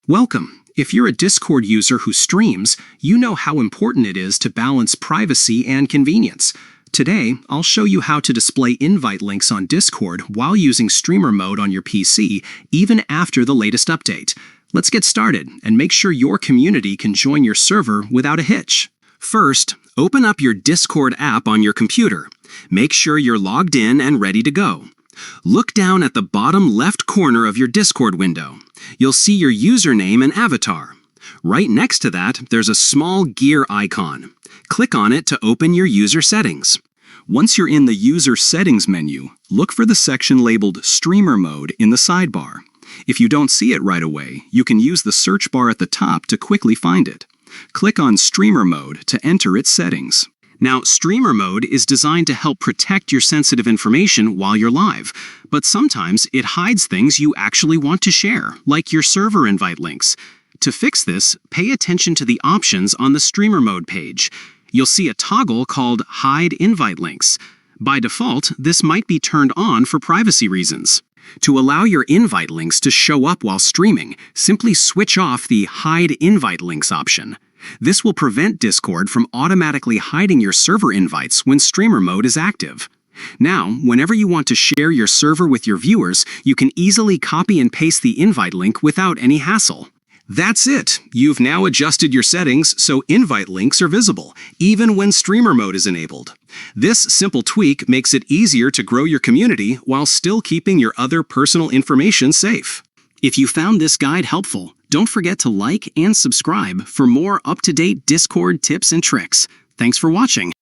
Welcome. If you're a Discord user who streams, you know how important it is to balance privacy and convenience. Today, I'll show you how to display invite links on Discord while using streamer mode on your PC, even after the latest update. Let's get started and make sure your community can join your server without a hitch. First, open up your Discord app on your computer. Make sure you're logged in and ready to go. Look down at the bottom left corner of your Discord window. You'll see your username and avatar. Right next to that, there's a small gear icon. Click on it to open your user settings. Once you're in the User Settings menu, look for the section labeled Streamer Mode in the sidebar. If you don't see it right away, you can use the search bar at the top to quickly find it. Click on Streamer Mode to enter its settings. Now, Streamer Mode is designed to help protect your sensitive information while you're live, but sometimes it hides things you actually want to share, like your server invite links. To fix this, pay attention to the options on the Streamer Mode page. You'll see a toggle called Hide Invite Links. By default, this might be turned on for privacy reasons. To allow your invite links to show up while streaming, simply switch off the Hide Invite Links option. This will prevent Discord from automatically hiding your server invites when streamer mode is active. Now, whenever you want to share your server with your viewers, you can easily copy and paste the invite link without any hassle. That's it! You've now adjusted your settings so invite links are visible, even when streamer mode is enabled. This simple tweak makes it easier to grow your community while still keeping your other personal information safe. If you found this guide helpful, don't forget to like and subscribe for more up-to-date Discord tips and tricks. Thanks for watching.